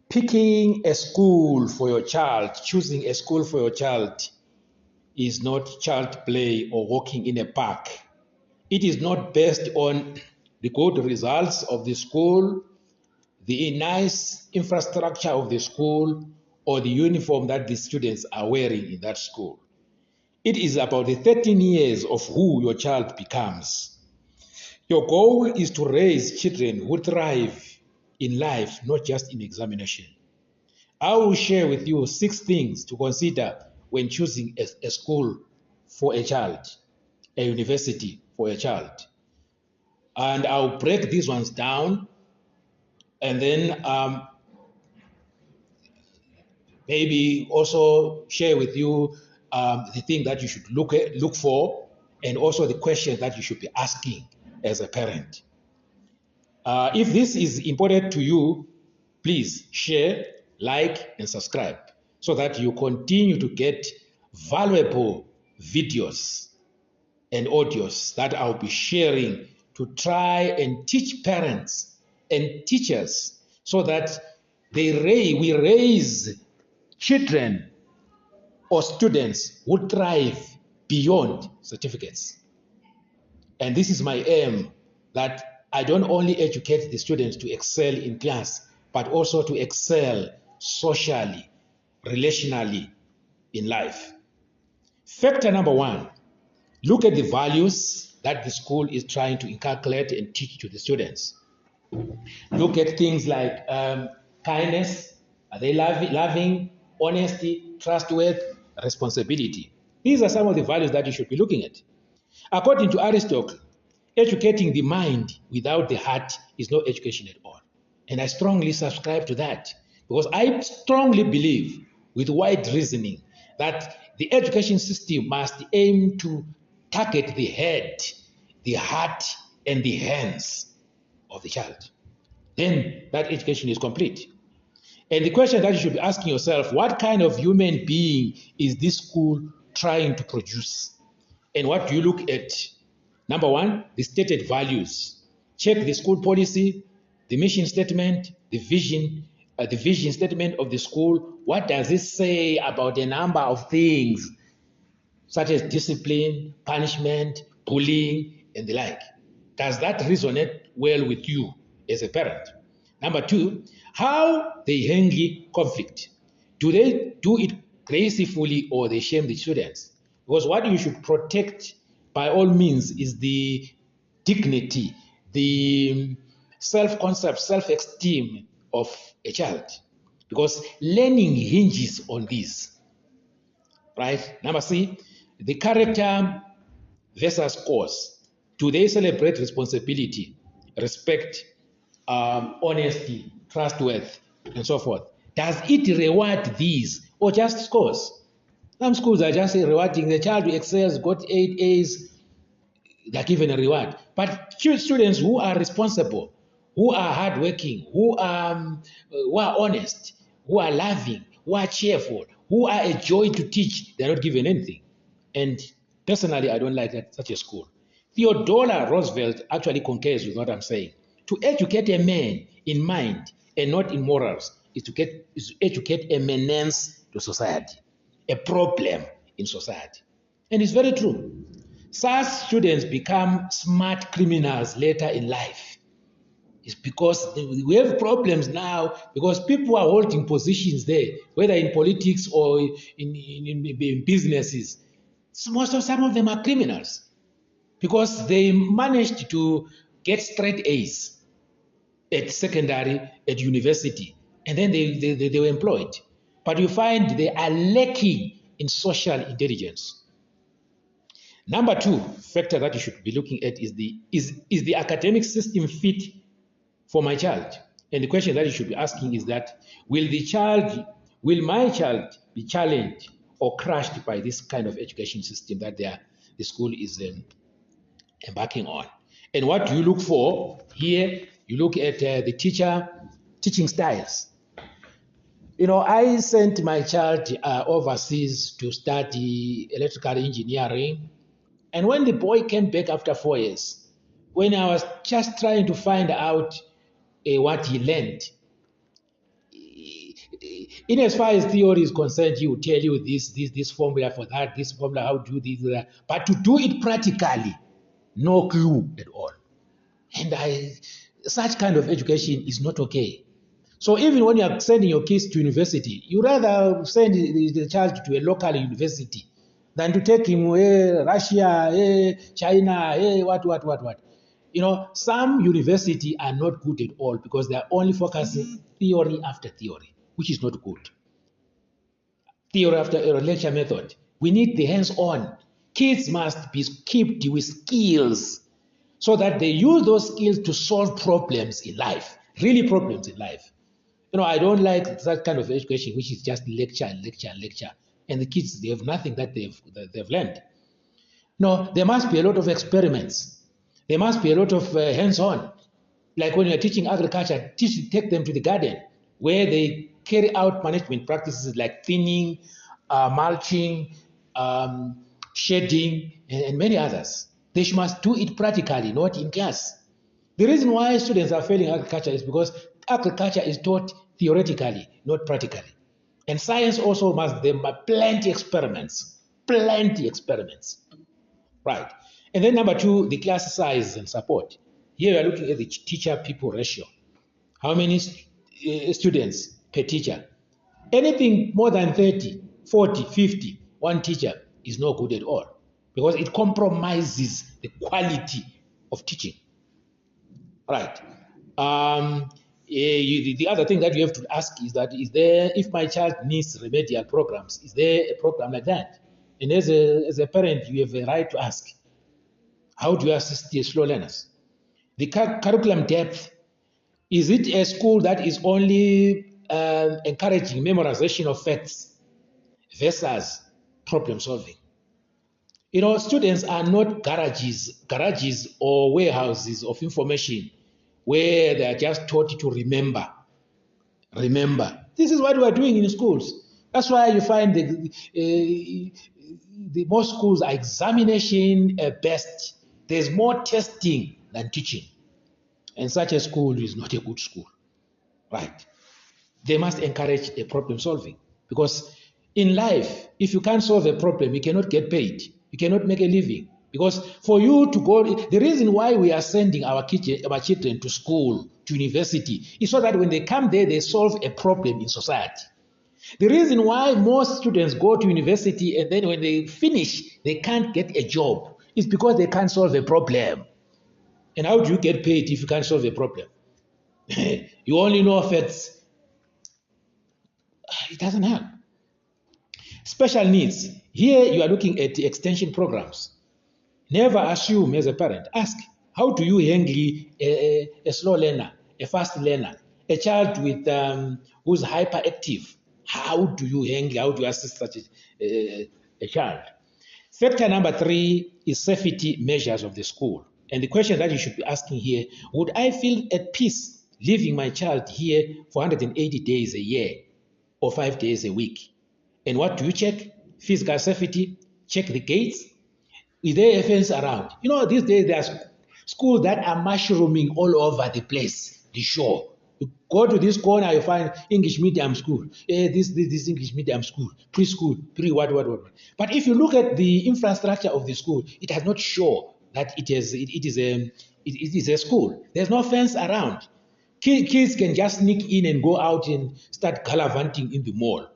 Picking a school for your child, choosing a school for your child is not child play or walking in a park. It is not based on the good results of the school, the nice infrastructure of the school, or the uniform that the students are wearing in that school. It is about the 13 years of who your child becomes. Your goal is to raise children who thrive in life, not just in examination. I will share with you 6 things to consider when choosing a school for a child, a university for a child. And I'll break these ones down, and then maybe also share with you the thing that you should look for, and also the questions that you should be asking as a parent. If this is important to you, please share, like, and subscribe so that you continue to get valuable videos and audios that I'll be sharing to try and teach parents and teachers so that we raise children or students who thrive beyond certificates. And this is my aim, that I don't only educate the students to excel in class, but also to excel socially, relationally in life. Factor number 1, look at the values that the school is trying to inculcate and teach to the students. Look at things like kindness. Are they loving, honesty, trustworthy, responsibility? These are some of the values that you should be looking at. According to Aristotle, educating the mind without the heart is no education at all. And I strongly subscribe to that, because I strongly believe, with wide reasoning, that the education system must aim to target the head, the heart, and the hands of the child. Then that education is complete. And the question that you should be asking yourself, what kind of human being is this school trying to produce? And what do you look at? Number 1, the stated values. Check the school policy, the mission statement, the vision statement of the school. What does it say about a number of things, such as discipline, punishment, bullying, and the like? Does that resonate well with you as a parent? Number 2, how they handle conflict. Do they do it gracefully, or they shame the students? Because what you should protect by all means is the dignity, the self-concept, self-esteem of a child. Because learning hinges on this, right? Number C, the character versus cause. Do they celebrate responsibility, respect, honesty, trustworthy, and so forth? Does it reward these, or just scores? Some schools are just rewarding the child who excels, got 8 A's, they're given a reward. But students who are responsible, who are hardworking, who are honest, who are loving, who are cheerful, who are a joy to teach, they're not given anything. And personally, I don't like such a school. Theodore Roosevelt actually concurs with what I'm saying. To educate a man in mind and not in morals is to educate a menace to society, a problem in society. And it's very true. Such students become smart criminals later in life. It's because we have problems now because people are holding positions there, whether in politics or in businesses. Some of them are criminals because they managed to get straight A's at secondary, at university, and then they were employed. But you find they are lacking in social intelligence. Number 2 factor that you should be looking at is the academic system fit for my child? And the question that you should be asking is that, will my child be challenged or crushed by this kind of education system that the school is embarking on? And what do you look for here? You look at the teaching styles. I sent my child overseas to study electrical engineering. And when the boy came back after 4 years, when I was just trying to find out what he learned, in as far as theory is concerned, he will tell you this formula for that, this formula, how to do this, that. But to do it practically, no clue at all. And such kind of education is not okay. So even when you are sending your kids to university, you rather send the child to a local university than to take him Russia, China, what. You know, some universities are not good at all because they are only focusing theory after theory, which is not good. Theory after lecture method. We need the hands-on. Kids must be equipped with skills so that they use those skills to solve problems in life, really problems in life. You know, I don't like that kind of education, which is just lecture and lecture and lecture. And the kids, they have nothing that they've learned. No, there must be a lot of experiments. There must be a lot of hands-on. Like when you're teaching agriculture, take them to the garden where they carry out management practices like thinning, mulching, shedding, and many others. They must do it practically, not in class. The reason why students are failing agriculture is because agriculture is taught theoretically, not practically. And science also must, there are plenty experiments, right? And then number two, the class size and support. Here we are looking at the teacher-people ratio. How many students per teacher? Anything more than 30, 40, 50, one teacher is no good at all because it compromises the quality of teaching. Right. The other thing that you have to ask is that if my child needs remedial programs, is there a program like that? And as a parent, you have a right to ask, how do you assist the slow learners? The curriculum depth, is it a school that is only encouraging memorization of facts versus problem solving? You know, students are not garages or warehouses of information where they are just taught to remember. This is what we are doing in schools. That's why you find the most schools are examination based. There's more testing than teaching. And such a school is not a good school, right? They must encourage a problem solving because in life, if you can't solve a problem, you cannot get paid. You cannot make a living. Because for you to go, the reason why we are sending our children to school, to university, is so that when they come there, they solve a problem in society. The reason why most students go to university and then when they finish, they can't get a job is because they can't solve a problem. And how do you get paid if you can't solve a problem? You only know facts. It doesn't help. Special needs. Here you are looking at the extension programs. Never assume as a parent. Ask, how do you handle a slow learner, a fast learner, a child with who's hyperactive? How do you handle, how do you assist such a child? Factor number three is safety measures of the school. And the question that you should be asking here, would I feel at peace leaving my child here for 180 days a year or 5 days a week? And what do you check? Physical safety, check the gates. Is there a fence around? You know, these days there are schools that are mushrooming all over the place, the shore. You go to this corner, you find English medium school, this English medium school, preschool, what. But if you look at the infrastructure of the school, it does not show that it is a school. There's no fence around. Kids can just sneak in and go out and start gallivanting in the mall.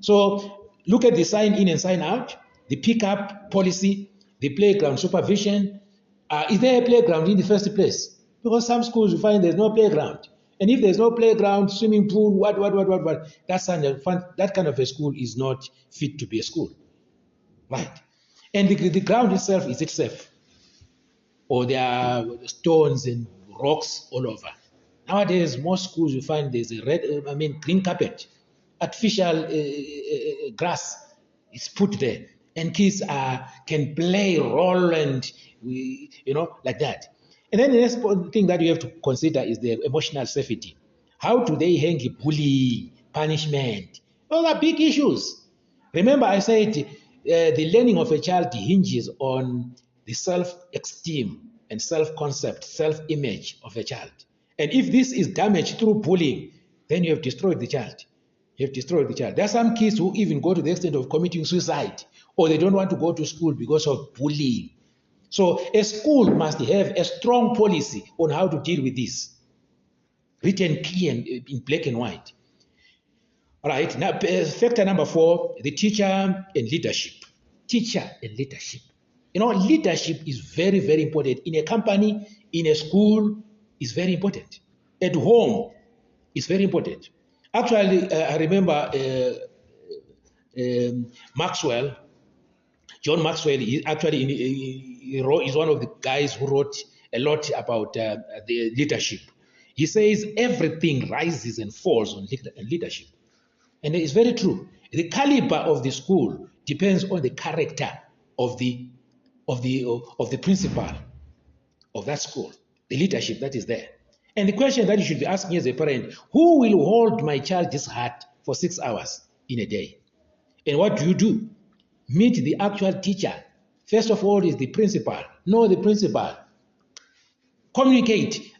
So look at the sign in and sign out, the pickup policy, the playground supervision. Is there a playground in the first place? Because some schools you find there's no playground. And if there's no playground, swimming pool, what, that kind of a school is not fit to be a school. Right. And the ground itself, is it safe? Or there are stones and rocks all over. Nowadays, most schools you find there's a green carpet, artificial grass is put there, and kids can play, roll, and like that. And then the next thing that you have to consider is the emotional safety. How do they handle bullying, punishment? Those are big issues. Remember, I said the learning of a child hinges on the self-esteem and self-concept, self-image of a child. And if this is damaged through bullying, then you have destroyed the child. You have destroyed the child. There are some kids who even go to the extent of committing suicide, or they don't want to go to school because of bullying. So a school must have a strong policy on how to deal with this, written clear in black and white. All right, now factor number 4, the teacher and leadership. Teacher and leadership. You know, leadership is very, very important. In a company, in a school, is very important. At home, it's very important. Actually, I remember Maxwell, John Maxwell, is one of the guys who wrote a lot about the leadership. He says everything rises and falls on leadership. And it's very true. The caliber of the school depends on the character of the principal of that school, the leadership that is there. And the question that you should be asking as a parent, who will hold my child's heart for 6 hours in a day? And what do? Meet the actual teacher. First of all is the principal. Know the principal. Communicate.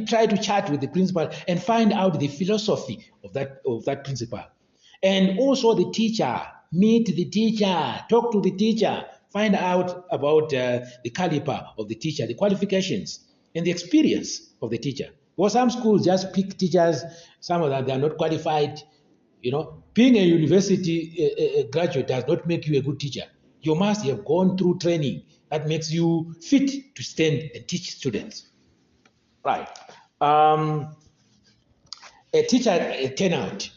Try to chat with the principal and find out the philosophy of that principal. And also the teacher. Meet the teacher. Talk to the teacher. Find out about the caliber of the teacher, the qualifications, and the experience of the teacher. Well, some schools just pick teachers, some of them they are not qualified. You know, being a university graduate does not make you a good teacher. You must have gone through training that makes you fit to stand and teach students. Right. A teacher turnout.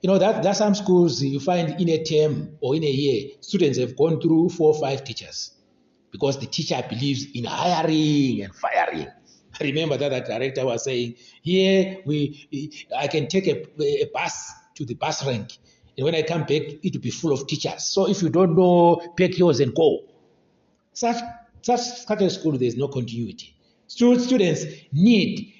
You know, that's some schools you find in a term or in a year, students have gone through 4 or 5 teachers because the teacher believes in hiring and firing. I remember that the director was saying, here I can take a bus to the bus rank, and when I come back, it will be full of teachers. So if you don't know, pack yours and go. Such a school, there's no continuity. Students need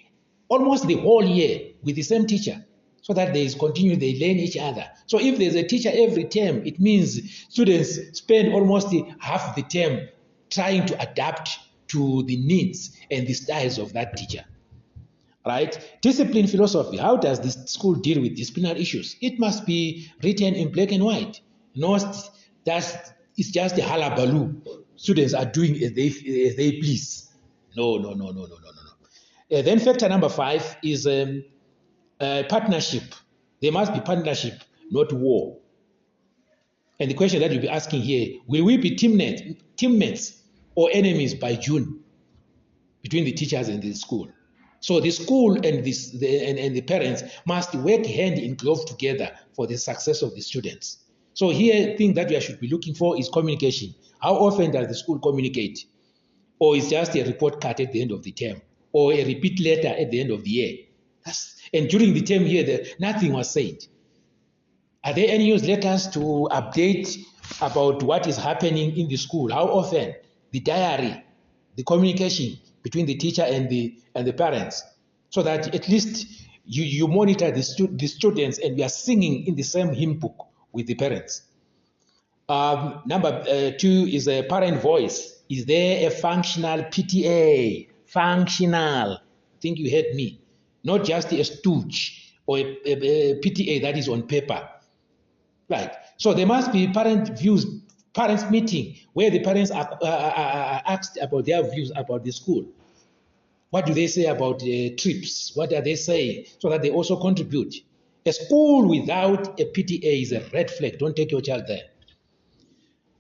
almost the whole year with the same teacher so that there is continuity, they learn each other. So if there's a teacher every term, it means students spend almost half the term trying to adapt to the needs and the styles of that teacher. Right? Discipline philosophy. How does this school deal with disciplinary issues? It must be written in black and white. Not that it's just a hullabaloo. Students are doing as they please. No. Then factor number 5 is partnership. There must be partnership, not war. And the question that you'll be asking here, will we be teammates or enemies by June between the teachers and the school? So the school and the parents must work hand in glove together for the success of the students. So here, the thing that we should be looking for is communication. How often does the school communicate? Or is just a report card at the end of the term? Or a repeat letter at the end of the year? And during the term here, nothing was said. Are there any newsletters to update about what is happening in the school? How often? The diary, the communication between the teacher and the parents, so that at least you monitor the students and we are singing in the same hymn book with the parents. Number 2 is a parent voice. Is there a functional PTA? Functional. I think you heard me. Not just a stooge or a PTA that is on paper. Right. So there must be parents meeting where the parents are asked about their views about the school. What do they say about trips? What are they saying? So that they also contribute. A school without a PTA is a red flag. Don't take your child there.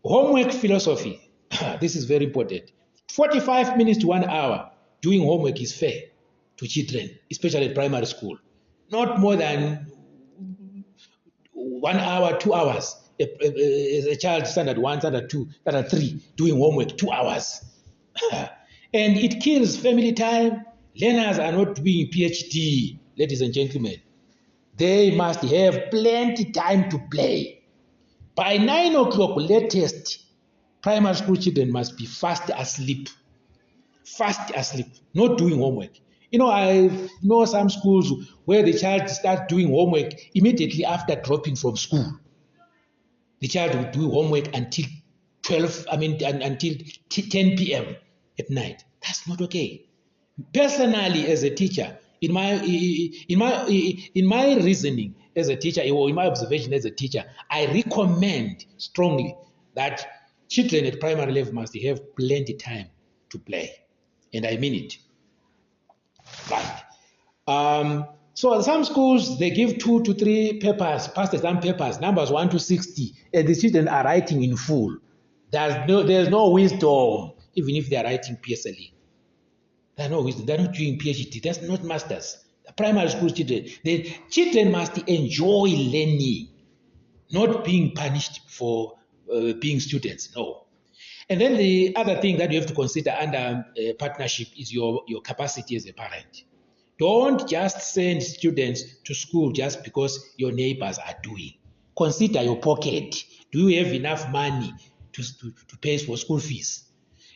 Homework philosophy. This is very important. 45 minutes to 1 hour doing homework is fair to children, especially at primary school. Not more than 1 hour, 2 hours. A child standard 1, standard 2, standard 3 doing homework 2 hours. And it kills family time. Learners are not doing PhD, ladies and gentlemen. They must have plenty time to play. By 9 o'clock latest, primary school children must be fast asleep, not doing homework. You know, I know some schools where the child starts doing homework immediately after dropping from school. The child will do homework until 10 p.m. at night. That's not okay. Personally, as a teacher, In my reasoning as a teacher, or in my observation as a teacher, I recommend strongly that children at primary level must have plenty time to play, and I mean it. Right. So some schools, they give 2 to 3 papers, past exam papers, numbers 1 to 60, and the children are writing in full. There's no wisdom, even if they are writing PSLE. There's no wisdom. They're not doing PhD. That's not masters. The primary school children, the children must enjoy learning, not being punished for being students. No. And then the other thing that you have to consider under partnership is your capacity as a parent. Don't just send students to school just because your neighbors are doing. Consider your pocket. Do you have enough money to pay for school fees?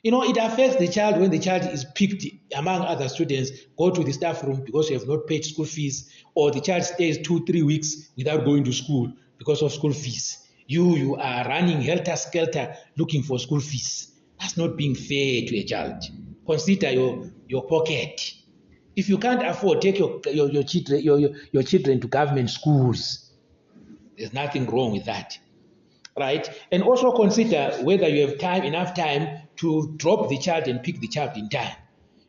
You know, it affects the child when the child is picked among other students, go to the staff room because you have not paid school fees, or the child stays 2-3 weeks without going to school because of school fees. You are running helter-skelter looking for school fees. That's not being fair to a child. Consider your pocket. If you can't afford, take your children to government schools. There's nothing wrong with that, right? And also consider whether you have enough time to drop the child and pick the child in time.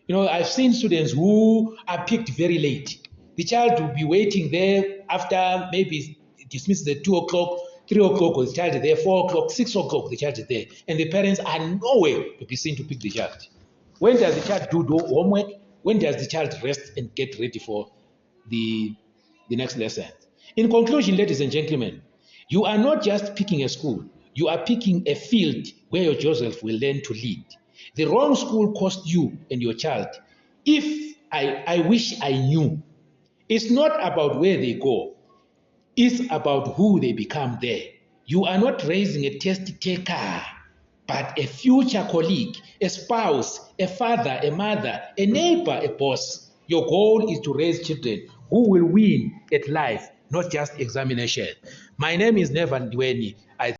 You know, I've seen students who are picked very late. The child will be waiting there after maybe dismissed at 2 o'clock, 3 o'clock, or the child is there, 4 o'clock, 6 o'clock, the child is there, and the parents are nowhere to be seen to pick the child. When does the child do homework? When does the child rest and get ready for the next lesson? In conclusion, ladies and gentlemen, you are not just picking a school, you are picking a field where your Joseph will learn to lead. The wrong school cost you and your child. If I wish I knew, it's not about where they go, it's about who they become there. You are not raising a test taker, but a future colleague, a spouse, a father, a mother, a neighbor, a boss. Your goal is to raise children who will win at life, not just examination. My name is Never Ndiweni.